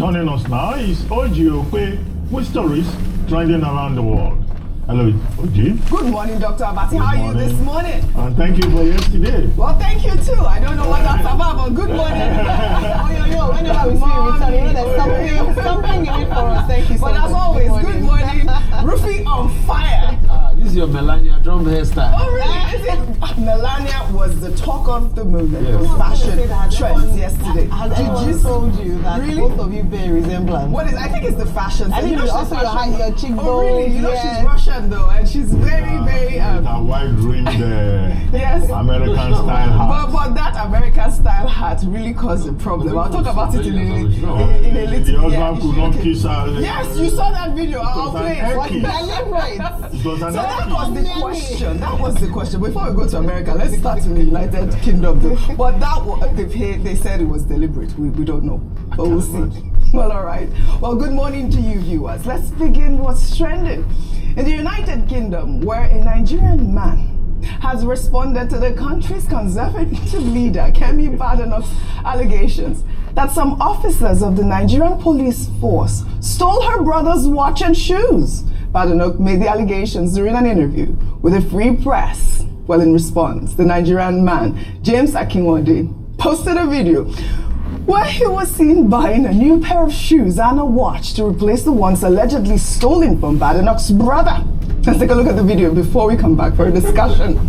Joining us now is Ozekhome with stories trending around the world. Hello, Oji. Good morning, Dr. Abati. How are you this morning? And thank you for yesterday. Well, thank you too. I don't know what that's about, but good morning. Whenever we see you returning, there's something in it for us. Thank you so much. But as always, good morning. Rufy on fire. This is your Melania drum hairstyle. Oh, really? Is it? Melania was the talk of the movement for fashion trends yesterday. Did you told you that both of you bear resemblance? What is? I think it's the fashion. I think also your cheekbones. Oh, really? You know she's Russian though, and she's very, very. That wide-rimmed yes. American style hat. But that American style hat really caused a problem. I'll talk about it in a little The husband could not kiss her. Yes, you saw that video. I'll play it. It was an That was the question. That was the question. Before we go to America, let's start in the United Kingdom. But that they said it was deliberate. We don't know, but we'll see. Well, all right. Well, good morning to you, viewers. Let's begin what's trending. In the United Kingdom, where a Nigerian man has responded to the country's conservative leader, Kemi Badenock's allegations that some officers of the Nigerian police force stole her brother's watch and shoes. Badenock made the allegations during an interview with a free press. Well, in response, the Nigerian man, James Akinwande, posted a video where he was seen buying a new pair of shoes and a watch to replace the ones allegedly stolen from Badenock's brother. Let's take a look at the video before we come back for a discussion.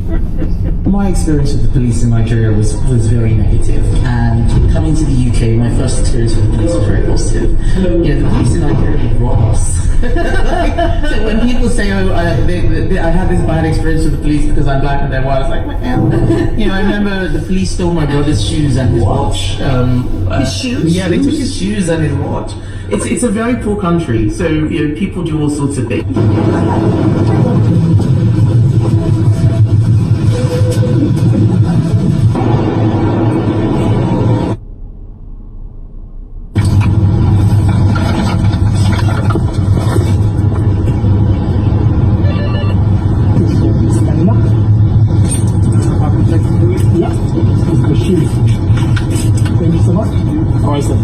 My experience with the police in Nigeria was very negative, and coming to the UK, my first experience with the police was very positive. Yeah, the police in Nigeria rob us. So when people say, "Oh, I had this bad experience with the police because I'm black and they're white," I was like, "Man." I remember the police stole my brother's shoes and his watch. His shoes? Yeah, they took his shoes and his watch. It's a very poor country, so people do all sorts of things.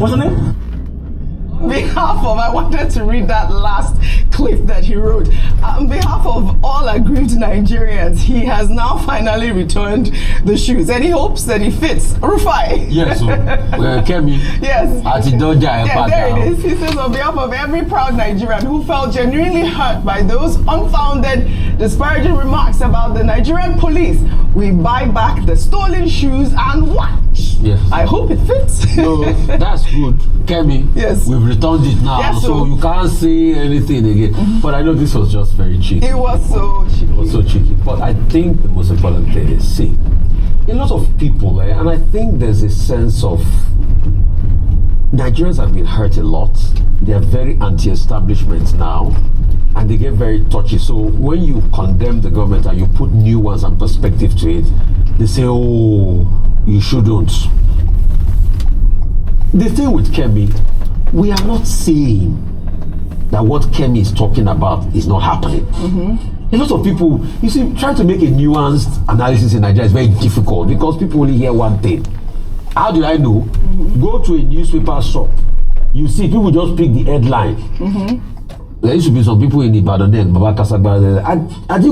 What's your name? I wanted to read that last clip that he wrote. On behalf of all aggrieved Nigerians, he has now finally returned the shoes and he hopes that he fits. Rufai. Yes, so Kemi. Yes. Yeah, there it is. He says, on behalf of every proud Nigerian who felt genuinely hurt by those unfounded, disparaging remarks about the Nigerian police, we buy back the stolen shoes and watch. Yes. I hope it fits. No, that's good. Kemi, yes. We've returned it now, yes, so you can't say anything again. But I know this was just very cheeky. It was so cheeky. It was so cheeky. But I think the most important thing is, see, a lot of people, and I think there's a sense of Nigerians have been hurt a lot. They are very anti-establishment now, and they get very touchy. So when you condemn the government and you put nuance and perspective to it, they say, oh, you shouldn't. The thing with Kemi, we are not saying that what Kemi is talking about is not happening. A lot of people, you see, trying to make a nuanced analysis in Nigeria is very difficult because people only hear one thing. How did I know? Go to a newspaper shop. You see, people just pick the headline. There used to be some people in Ibadan then, Baba Kasagba, and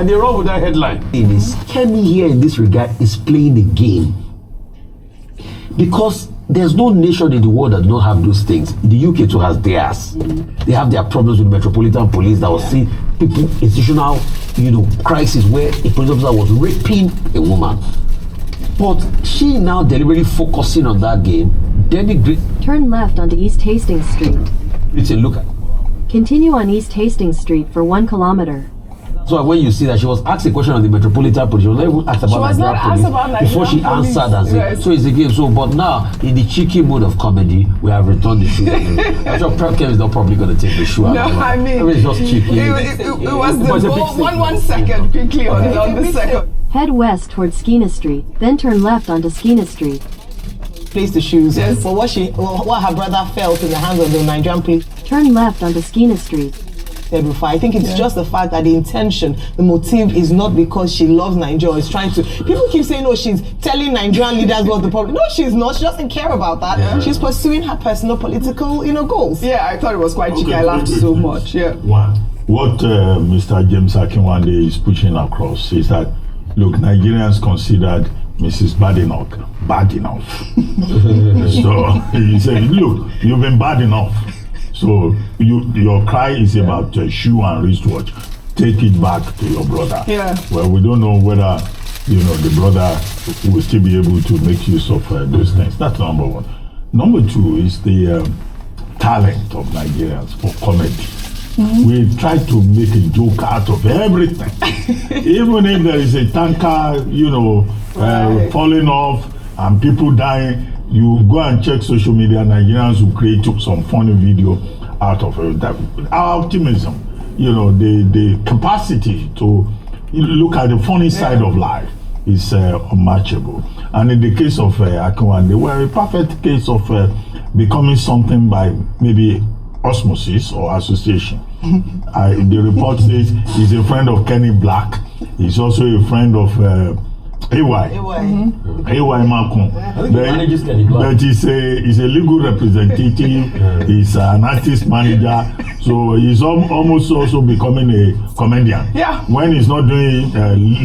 they run with that headline. Kemi here in this regard is playing a game. Because there's no nation in the world that does not have those things. The UK too has theirs. They have their problems with Metropolitan Police that was see people institutional, crisis where a police officer was raping a woman. But she now deliberately focusing on that game. Turn left onto East Hastings Street. Look at. Continue on East Hastings Street for 1 kilometer. So when you see that she was asked a question on the Metropolitan Police, she was not even asked about Nigerian Police before she answered and said, so it's a game. So, but now in the cheeky mode of comedy, we have returned the shoe. I'm sure Kemi is not probably going to take the shoe out. No, I mean, it's just cheeky. It was the ball, one second quickly on the second. Head west towards Skeena Street, then turn left onto Skeena Street. Place the shoes for what her brother felt in the hands of the Nigerian police. Turn left onto Skeena Street. before. I think it's just the fact that the intention, the motive is not because she loves Nigeria. It's trying to. People keep saying, "Oh, she's telling Nigerian leaders what the problem." No, she's not. She doesn't care about that. Yeah. She's pursuing her personal political, goals. Yeah, I thought it was quite cheeky. I laughed so much. Yeah. What Mr. James Akinwande is pushing across is that, look, Nigerians considered Mrs. Badenock bad enough. So he said, look, you've been bad enough. So your cry is about shoe and wristwatch. Take it back to your brother. Yeah. Well, we don't know whether the brother will still be able to make use of those things. That's number one. Number two is the talent of Nigerians for comedy. We try to make a joke out of everything. Even if there is a tanker, falling off and people dying, you go and check social media, Nigerians will create some funny video out of it. Our optimism, the capacity to look at the funny side of life is unmatchable. And in the case of Akinwande, we're a perfect case of becoming something by maybe osmosis or association. The report says he's a friend of Kenny Black. He's also a friend of AY Makun. But he's a legal representative. He's an artist manager. So he's almost also becoming a comedian. Yeah. When he's not doing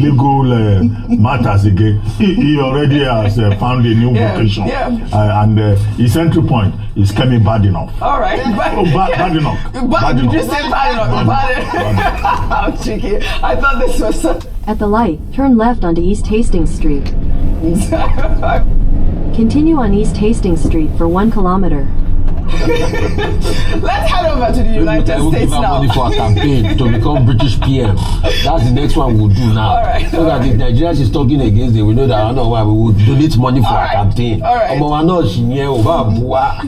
legal matters again, he already has found a new vocation. Yeah. And his entry point is Kemi Badenock. All right. Badenock. Did you say Badenock? How cheeky. I thought this was such... At the light, turn left onto East Hastings Street. Continue on East Hastings Street for 1 kilometer. Let's head over to the United States give now. money for a campaign to become British PM. That's the next one we'll do now. All right, so that if Nigerians is talking against them, we know that we will donate money for a campaign. All right.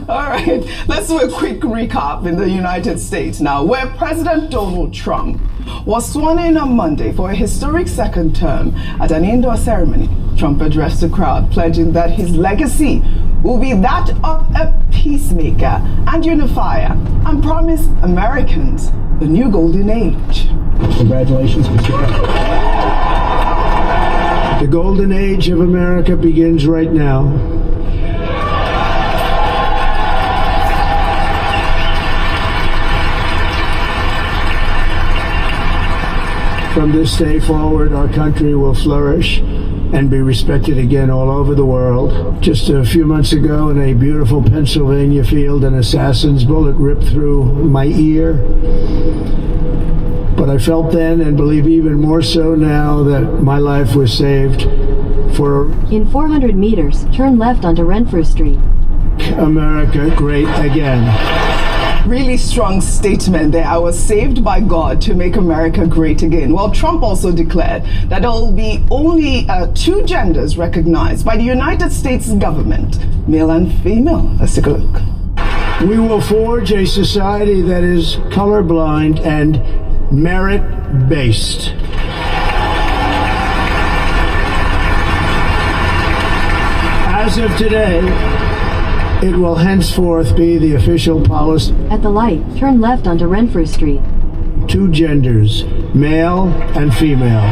All right. Let's do a quick recap in the United States now, where President Donald Trump was sworn in on Monday for a historic second term. At an indoor ceremony, Trump addressed the crowd, pledging that his legacy will be that of a peacemaker and unifier, and promised Americans a new golden age. Congratulations, Mr. President. The golden age of America begins right now. From this day forward, our country will flourish and be respected again all over the world. Just a few months ago, in a beautiful Pennsylvania field, an assassin's bullet ripped through my ear. But I felt then, and believe even more so now, that my life was saved for In 400 meters, turn left onto Renfrew Street. America great again. Really strong statement there. I was saved by God to make America great again. Well, Trump also declared that there will be only 2 genders recognized by the United States government, male and female. Let's take a look. We will forge a society that is colorblind and merit-based. As of today, it will henceforth be the official policy. At the light, turn left onto Renfrew Street. 2 genders, male and female.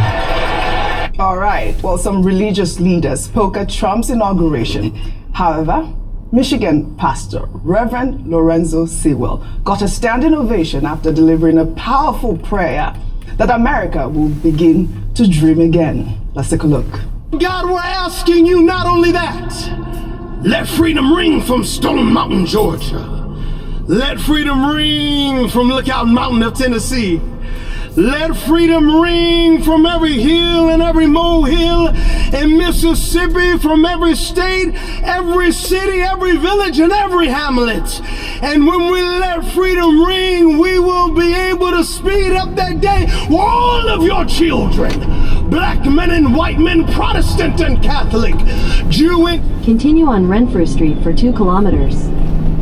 All right. Well, some religious leaders spoke at Trump's inauguration. However, Michigan pastor Reverend Lorenzo Sewell got a standing ovation after delivering a powerful prayer that America will begin to dream again. Let's take a look. God, we're asking you not only that. Let freedom ring from Stone Mountain, Georgia. Let freedom ring from Lookout Mountain of Tennessee. Let freedom ring from every hill and every molehill in Mississippi, from every state, every city, every village, and every hamlet. And when we let freedom ring, we will be able to speed up that day where all of your children, black men and white men, Protestant and Catholic, Jew and... Continue on Renfrew Street for 2 kilometers.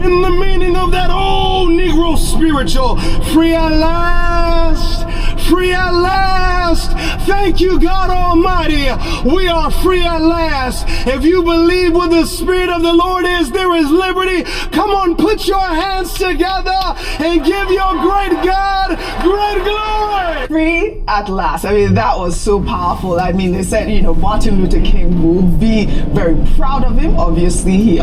In the meaning of that old Negro spiritual, free at last, free at last. Thank you, God Almighty. We are free at last. If you believe where the Spirit of the Lord is, there is liberty. Come on, put your hands together and give your great God great glory. Free at last. I mean, that was so powerful. I mean, they said, Martin Luther King will be very proud of him. Obviously,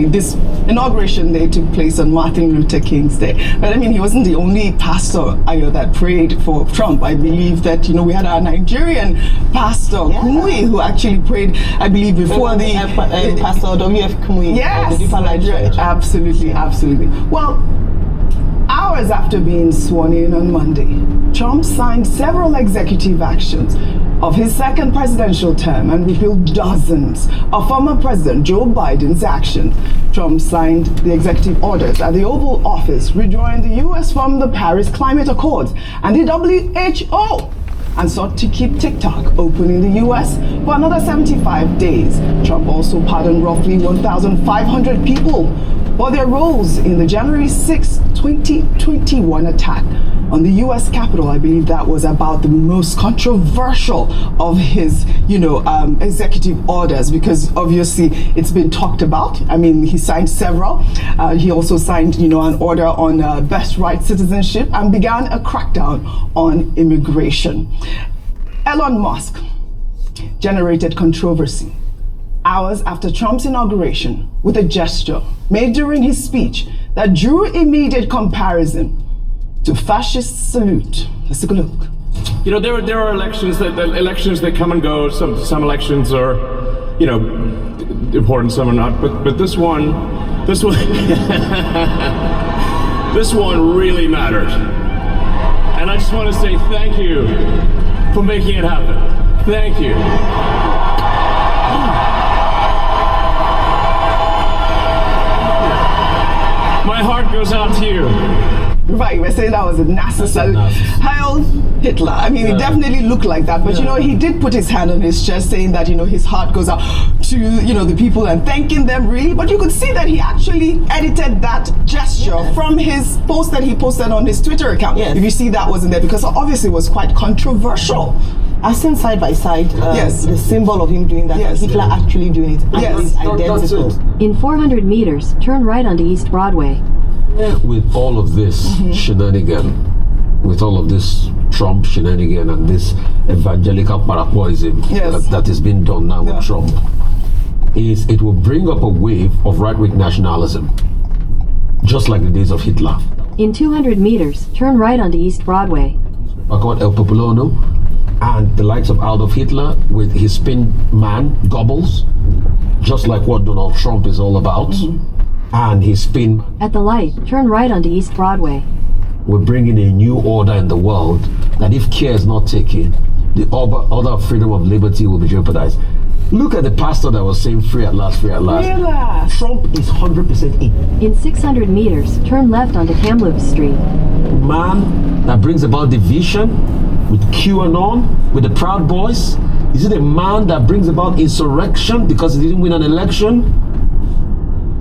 this inauguration day took place on Martin Luther King's Day. But I mean, he wasn't the only pastor that prayed for Trump. I believe that, we had our Nigerian pastor, Kumuyi, who actually prayed, I believe, before the Pastor W.F. Kumuyi. Yes, of the Deeper Life Church. Absolutely, absolutely. Well, hours after being sworn in on Monday, Trump signed several executive actions of his second presidential term and repealed dozens of former President Joe Biden's actions. Trump signed the executive orders at the Oval Office, withdrawing the U.S. from the Paris Climate Accords and the WHO, and sought to keep TikTok open in the U.S. for another 75 days. Trump also pardoned roughly 1,500 people for their roles in the January 6, 2021 attack on the U.S. Capitol. I believe that was about the most controversial of his, executive orders, because obviously it's been talked about. I mean, he signed several. He also signed, an order on birthright citizenship and began a crackdown on immigration. Elon Musk generated controversy hours after Trump's inauguration with a gesture made during his speech that drew immediate comparison to fascist salute. Let's take a look. There are elections that come and go. Some elections are, important, some are not. But this one, this one really mattered. And I just want to say thank you for making it happen. Thank you. My heart goes out to you. Right, we're saying that was a Nazi salute. Heil Hitler. I mean, it definitely looked like that. But, he did put his hand on his chest saying that, his heart goes out to, the people and thanking them really. But you could see that he actually edited that gesture from his post that he posted on his Twitter account. Yes. If you see, that wasn't there because obviously it was quite controversial. I've seen side by side the symbol of him doing that, and Hitler actually doing it. Yes, it's identical. In 400 meters, turn right onto East Broadway. With all of this shenanigan, with all of this Trump shenanigan and this evangelical paraquoism that is being done now with Trump, it will bring up a wave of right-wing nationalism, just like the days of Hitler. In 200 meters, turn right onto East Broadway. About El Popolono and the likes of Adolf Hitler with his spin man, Goebbels, just like what Donald Trump is all about. And his spin. At the light, turn right onto East Broadway. We're bringing a new order in the world that if care is not taken, the order of freedom of liberty will be jeopardized. Look at the pastor that was saying free at last, free at last. Relax. Trump is 100% in. In 600 meters, turn left onto Kamloops Street. Man that brings about division with QAnon, with the Proud Boys. Is it a man that brings about insurrection because he didn't win an election?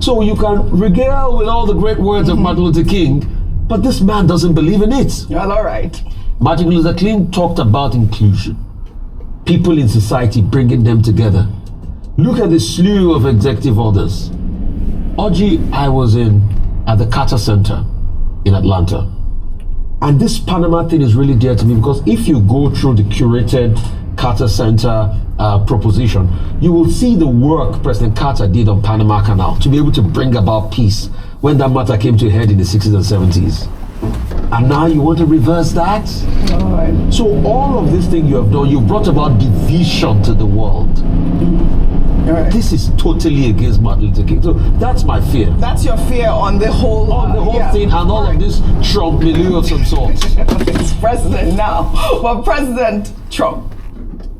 So you can regale with all the great words of Martin Luther King, but this man doesn't believe in it. Well, all right. Martin Luther King talked about inclusion. People in society, bringing them together. Look at the slew of executive orders. Oji, I was at the Carter Center in Atlanta. And this Panama thing is really dear to me because if you go through the curated Carter Center proposition, you will see the work President Carter did on Panama Canal to be able to bring about peace when that matter came to a head in the 60s and 70s. And now you want to reverse that? Right. So all of this thing you have done, you brought about division to the world. Right. This is totally against Martin Luther King. So that's my fear. That's your fear on the whole thing and all of this Trump milieu of some sort. It's president now. Well, President Trump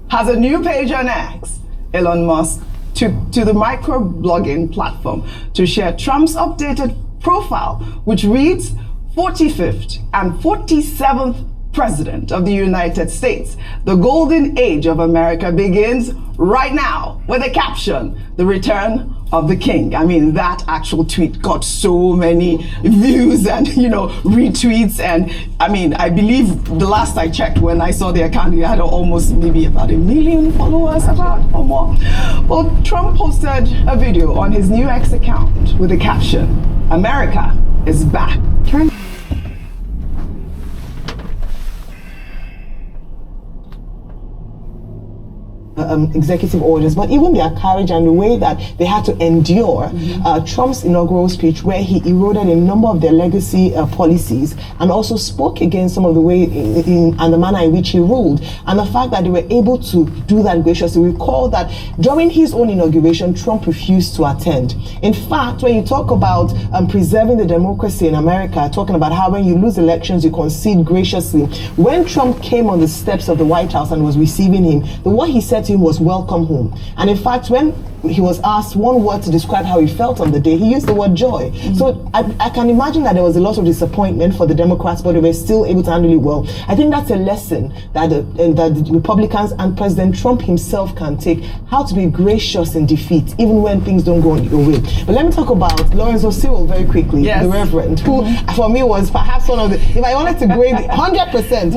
has a new page on X. Elon Musk took to the microblogging platform to share Trump's updated profile, which reads 45th and 47th President of the United States. The golden age of America begins right now with a caption, the return of the king. I mean, that actual tweet got so many views and, retweets. And I mean, I believe the last I checked when I saw the account, it had almost maybe about 1 million followers, or more. Well, Trump posted a video on his new X account with the caption, "America is back." Executive orders, but even their courage and the way that they had to endure Trump's inaugural speech, where he eroded a number of their legacy policies and also spoke against some of the way and the manner in which he ruled, and the fact that they were able to do that graciously. Recall that during his own inauguration, Trump refused to attend. In fact, when you talk about preserving the democracy in America, talking about how when you lose elections, you concede graciously. When Trump came on the steps of the White House and was receiving him, what he said to him was "welcome home." And in fact, when he was asked one word to describe how he felt on the day, he used the word joy. So I can imagine that there was a lot of disappointment for the Democrats, but they were still able to handle it well. I think that's a lesson that the Republicans and President Trump himself can take, how to be gracious in defeat, even when things don't go your way. But let me talk about Lawrence Osewell very quickly, the Reverend, who for me was perhaps one of the, if I wanted to grade 100%.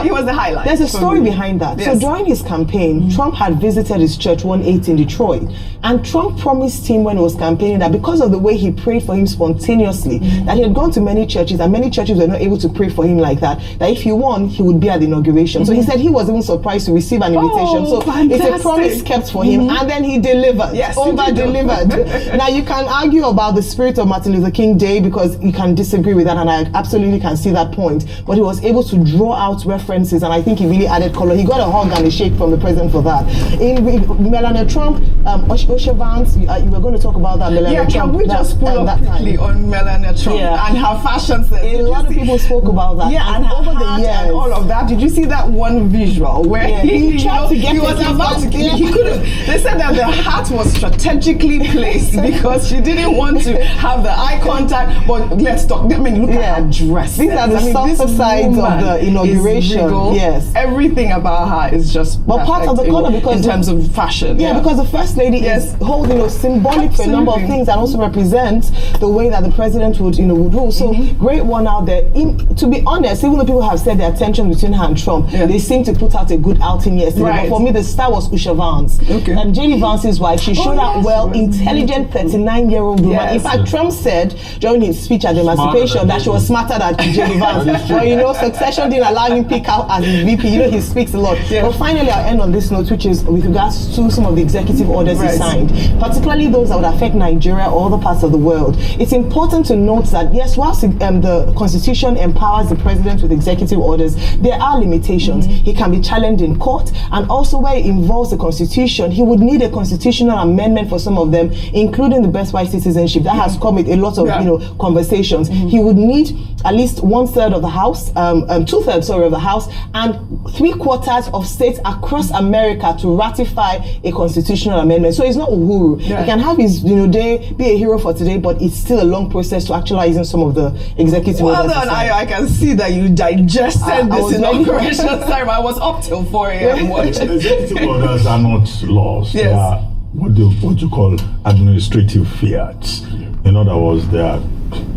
He was the highlight. There's a story behind that. So during his campaign, Trump had visited his church 180 in Detroit. And Trump promised him when he was campaigning that because of the way he prayed for him spontaneously, that he had gone to many churches and many churches were not able to pray for him like that, that if he won, he would be at the inauguration. So he said he was even surprised to receive an invitation. So it's a promise kept for him, and then he delivered, over-delivered. Now you can argue about the spirit of Martin Luther King Day because you can disagree with that, and I absolutely can see that point, but he was able to draw out references, and I think he really added color. He got a hug and a shake from the president for that. In Melania Trump, Oshevans, you were going to talk about that, Melania Trump. Can we just pull up quickly on Melania Trump and her fashion sense? A lot of people spoke about that. Yeah, and over the years and all of that. Did you see that one visual where he tried to get he was about to he couldn't. They said that the hat was strategically placed because she didn't want to have the eye contact. But let's talk. I mean, look at her dress. These are the softer sides of the inauguration. Yes, everything about her is just part of the color because in terms of fashion. Yeah, because the first lady is holding symbolic for a number of things and also represents the way that the president would rule. So great one out there. To be honest, even though people have said the tension between her and Trump, they seem to put out a good outing yesterday. But for me, the star was Usha Vance. And JD Vance's wife, she showed out well, intelligent 39-year-old woman. In fact, Trump said during his speech at the emancipation that she was smarter than JD Vance. But succession didn't allow him pick out as his VP. He speaks a lot. But finally, I'll end on this note, which is with regards to some of the executive orders he signed, particularly those that would affect Nigeria or other parts of the world. It's important to note that, yes, whilst the Constitution empowers the president with executive orders, there are limitations. He can be challenged in court, and also where it involves the Constitution, he would need a constitutional amendment for some of them, including the birthright citizenship. That has come with a lot of conversations. He would need at least 1/3 of the House, 2/3, of the House, and 3/4 of states across America to ratify a constitutional amendment. So it's not Uhuru. He can have his day, be a hero for today, but it's still a long process to actualizing some of the executive orders. Well done. I can see that you digested this inauguration time. I was up till 4 a.m. watching. Executive orders are not laws. They are what you call administrative fiats. In other words, they are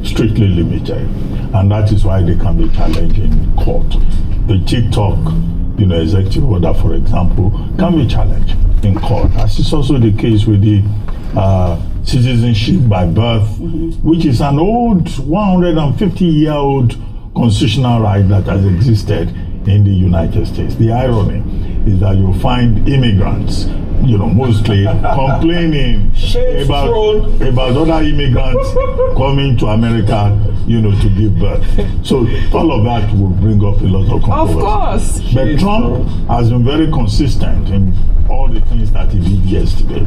strictly limited, and that is why they can be challenged in court. The TikTok, executive order, for example, can be challenged in court, as is also the case with the citizenship by birth, which is an old 150-year-old constitutional right that has existed in the United States. The irony is that you find immigrants, mostly complaining about other immigrants coming to America, to give birth. So all of that will bring up a lot of controversy. Of course. But Trump has been very consistent in all the things that he did yesterday.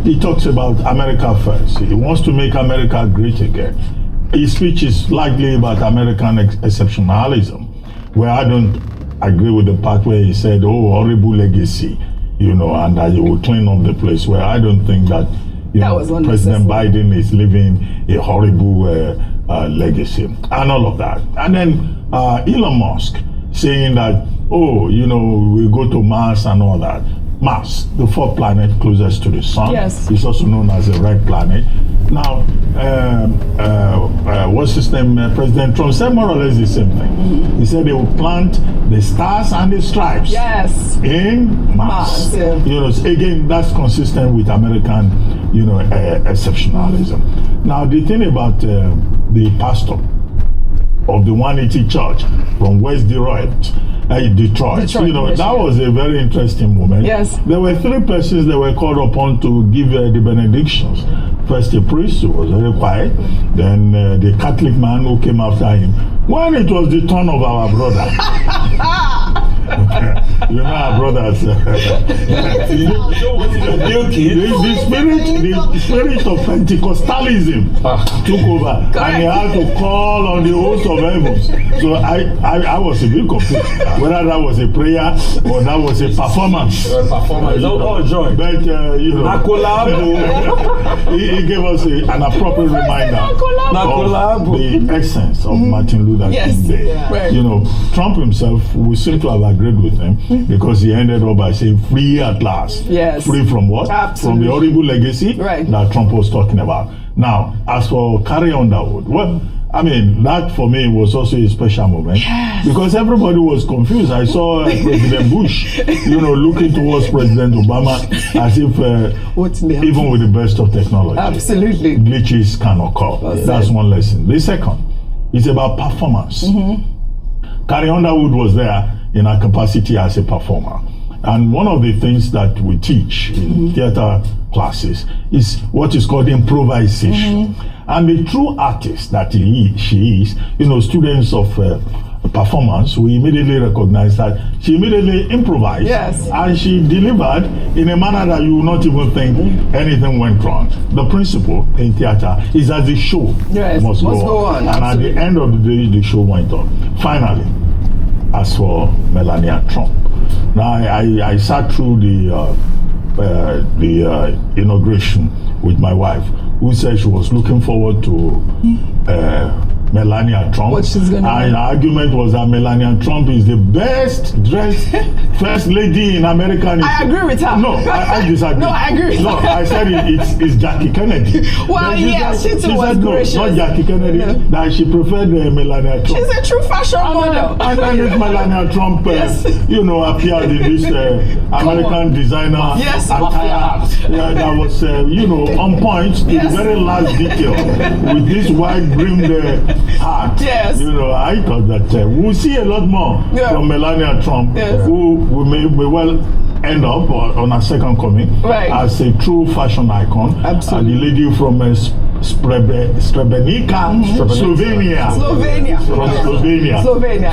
He talks about America first. He wants to make America great again. His speech is largely about American exceptionalism, where I don't agree with the part where he said, horrible legacy, and that he will clean up the place, where I don't think that, President Biden is leaving a horrible legacy and all of that. And then Elon Musk saying that, we go to Mars and all that. Mars, the fourth planet closest to the sun. Yes. It's also known as the red planet. Now, what's his name? President Trump said more or less the same thing. He said they will plant the stars and the stripes Yes. in Mars. Yeah. You know, again, that's consistent with American, exceptionalism. Now, the thing about the pastor of the 180 Church from West Detroit. Detroit, That was a very interesting moment. Yes. There were 3 persons that were called upon to give the benedictions. First, a priest who was very quiet, then the Catholic man who came after him. When it was the turn of our brother, our brothers. The spirit of Pentecostalism took over, and he had to call on the host of heavens. So I was a bit confused whether that was a prayer or that was a performance. Joy. But he gave us an appropriate reminder of the essence of Martin Luther King Day. Right. Trump himself, we seem to have agreed with him because he ended up by saying free at last. Yes. Free from what? Absolutely. From the horrible legacy that Trump was talking about. Now, as for Carrie Underwood, that for me was also a special moment because everybody was confused. I saw President Bush, looking towards President Obama as if even with the best of technology, absolutely, glitches can occur. That's one lesson. The second is about performance. Carrie Underwood was there in her capacity as a performer. And one of the things that we teach in theater classes is what is called improvisation. And the true artist that she is, students of performance, we immediately recognize that she immediately improvised. Yes. And she delivered in a manner that you will not even think anything went wrong. The principle in theater is that the show must go on. And at the end of the day, the show went on. Finally, as for Melania Trump, now I sat through the inauguration with my wife, who said she was looking forward to Melania Trump. What she's gonna and the argument was that Melania Trump is the best dressed first lady in American history. I agree with her. No, I disagree. No, I agree with her. her. I said it's Jackie Kennedy. Well, she too was gracious. No, not Jackie Kennedy. That she preferred Melania Trump. She's a true fashion model. And then if Melania Trump, appeared in this American designer attire, that was, on point to the very last detail with this wide-brimmed hat. Yes. I thought that we'll see a lot more from Melania Trump, who may well end up on her second coming as a true fashion icon. Absolutely. The lady from Srebrenica, Slovenia.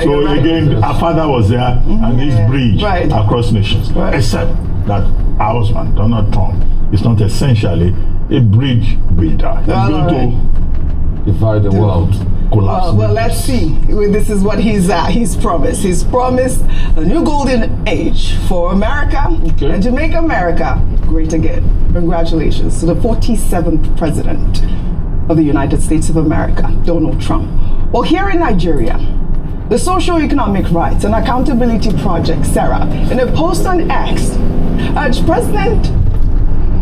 So again, her father was there, and this bridge across nations. Except that our husband, Donald Trump, is not essentially a bridge builder. He's going to divide the world. Well, let's see. This is what he's promised. He's promised a new golden age for America and to make America great again. Congratulations to the 47th president of the United States of America, Donald Trump. Well, here in Nigeria, the Socio-Economic Rights and Accountability Project, SERA, in a post on X, urged President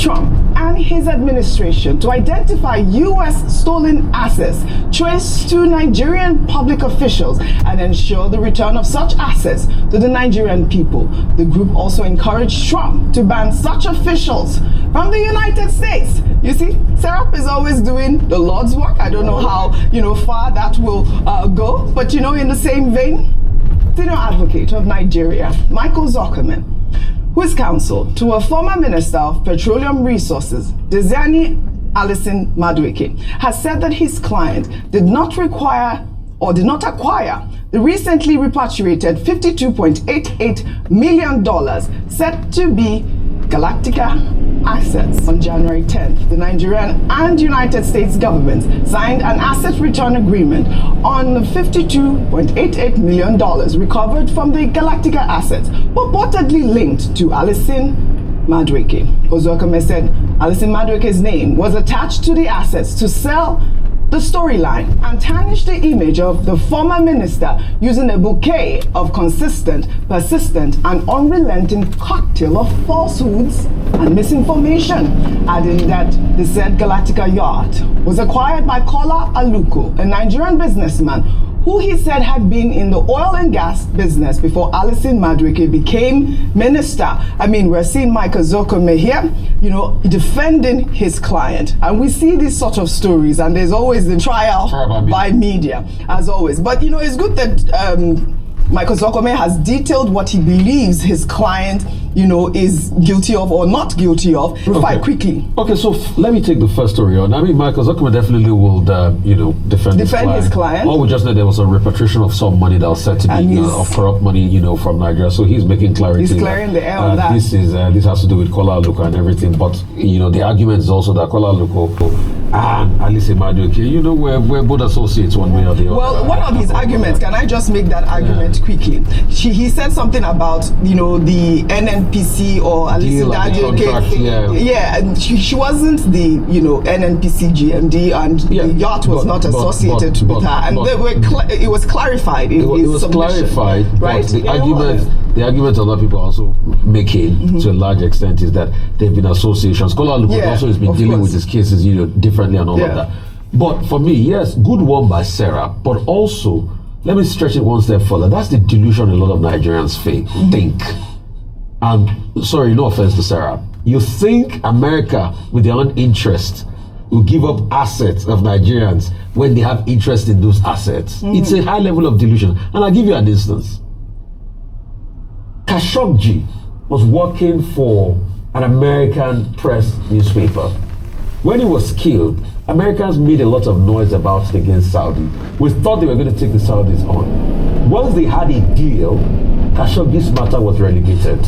Trump and his administration to identify U.S. stolen assets traced to Nigerian public officials and ensure the return of such assets to the Nigerian people. The group also encouraged Trump to ban such officials from the United States. You see, SERAP is always doing the Lord's work. I don't know how far that will go, but in the same vein, senior advocate of Nigeria, Michael Ozekhome, who is counsel to a former Minister of Petroleum Resources, DIEZANI Madueke, has said that his client did not acquire the recently repatriated $52.88 million said to be Galactica assets. On January 10th, the Nigerian and United States governments signed an asset return agreement on the $52.88 million recovered from the Galactica assets, purportedly linked to Alison Madueke. Ozekhome said Alison Madueke's name was attached to the assets to sell the storyline and tarnish the image of the former minister using a bouquet of consistent, persistent, and unrelenting cocktail of falsehoods and misinformation, adding that the said Galactica yacht was acquired by Kola Aluko, a Nigerian businessman who he said had been in the oil and gas business before Alison Madueke became minister. I mean, we're seeing Mike Ozekhome here, defending his client. And we see these sort of stories, and there's always the trial by media, as always. But, it's good that Mike Ozekhome has detailed what he believes his client, is guilty of or not guilty of. Quite quickly. Okay, so let me take the first story on. I mean, Mike Ozekhome definitely will, defend his client. All we just know, there was a repatriation of some money that was said to be of corrupt money, from Nigeria. So he's making clarity. He's clearing the air on that. This has to do with Kola Aluko and everything. But the argument is also that Kola Aluko and Alice Madueke, we're both associates one way or the other. Well, one of his arguments, can I just make that argument quickly? He said something about the NNPC or Alice Madueke. Yeah, and she wasn't the NNPC GMD, and the yacht was not associated with her. And it was clarified. It was clarified, right? The argument a lot of people are also making to a large extent is that there have been associations. Kola Aluko also has been dealing with his cases, differently and all of that. But for me, yes, good one by Sarah, but also let me stretch it one step further. That's the delusion a lot of Nigerians think. And sorry, no offense to Sarah. You think America, with their own interest, will give up assets of Nigerians when they have interest in those assets. It's a high level of delusion. And I'll give you an instance. Khashoggi was working for an American press newspaper. When he was killed, Americans made a lot of noise about it against Saudi. We thought they were going to take the Saudis on. Once they had a deal, Khashoggi's matter was relegated.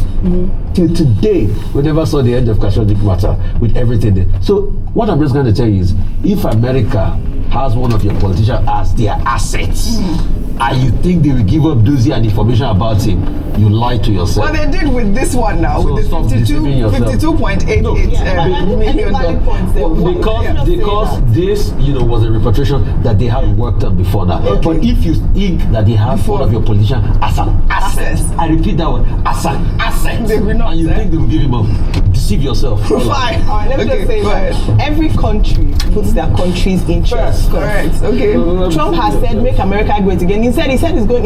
Till today, we never saw the end of Khashoggi's matter with everything there. So what I'm just going to tell you is, if America has one of your politicians as their assets, and you think they will give up dozy and information about him, you lie to yourself. Well, they did with this one now, so with the $52.88 million. Because this, was a repatriation that they haven't worked on before now. Okay. But if you think that they have one of your politicians as an asset, I repeat that word, as an asset, they will not, and you think they will give him up, deceive yourself. Fine. All right, let me just say that every country puts their country's interest. Correct. Okay. Trump has said, make America great again. He said he's going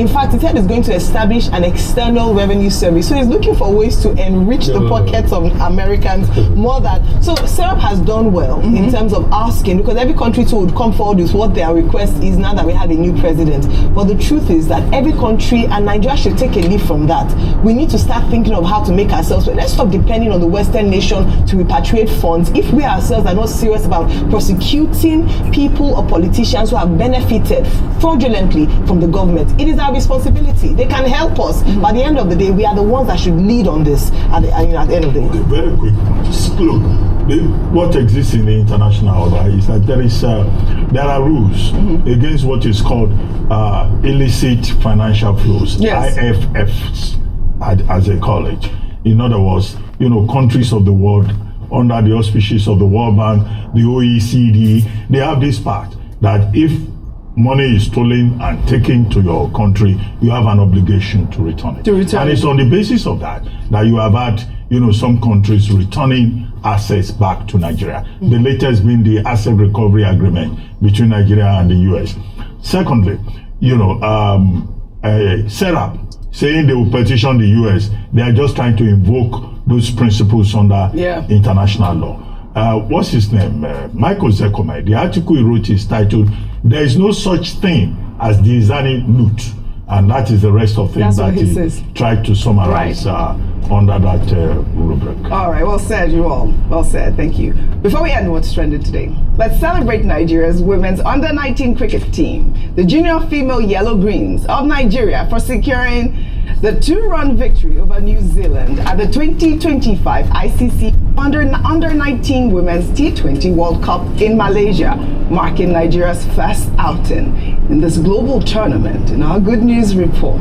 to establish an external revenue service. So he's looking for ways to enrich the pockets of Americans more than. So Syrup has done well in terms of asking, because every country too would come forward with what their request is now that we have a new president. But the truth is that every country, and Nigeria should take a leaf from that. We need to start thinking of how to make ourselves. Let's stop depending on the Western nation to repatriate funds. If we ourselves are not serious about prosecuting people or politicians who have benefited fraudulently from the government, it is our responsibility. They can help us. By the end of the day, we are the ones that should lead on this at the end of the day. Okay, very quick. Look, what exists in the international order is that there are rules against what is called illicit financial flows, IFFs, as they call it. In other words, countries of the world under the auspices of the World Bank, the OECD, they have this part that if money is stolen and taken to your country, you have an obligation to return it. And it's on the basis of that you have had, some countries returning assets back to Nigeria. The latest being the asset recovery agreement between Nigeria and the US. Secondly, Serap saying they will petition the US, they are just trying to invoke those principles under international law. What's his name? Mike Ozekhome. The article he wrote is titled, "There is no such thing as DIEZANI NOT," and that is the rest of things that he tried to summarize under that rubric. All right, well said, you all. Well said, thank you. Before we end what's trended today, let's celebrate Nigeria's women's under-19 cricket team, the junior female Yellow Greens of Nigeria, for securing the 2-run victory over New Zealand at the 2025 ICC Under-19 Women's T20 World Cup in Malaysia, marking Nigeria's first outing in this global tournament. In our Good News Report.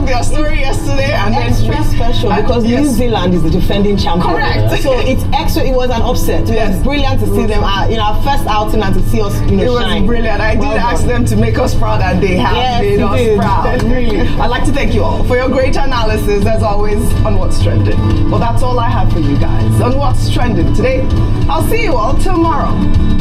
their story yesterday, and extra then special because New Zealand is the defending champion. Correct. So it's extra. It was an upset. It was brilliant to see them in our first outing and to see us, shine. It was brilliant. I did ask them to make us proud, and they have made us proud. Really. I'd like to thank you all for your great analysis, as always, on What's Trending. Well, that's all I have for you guys on What's Trending today. I'll see you all tomorrow.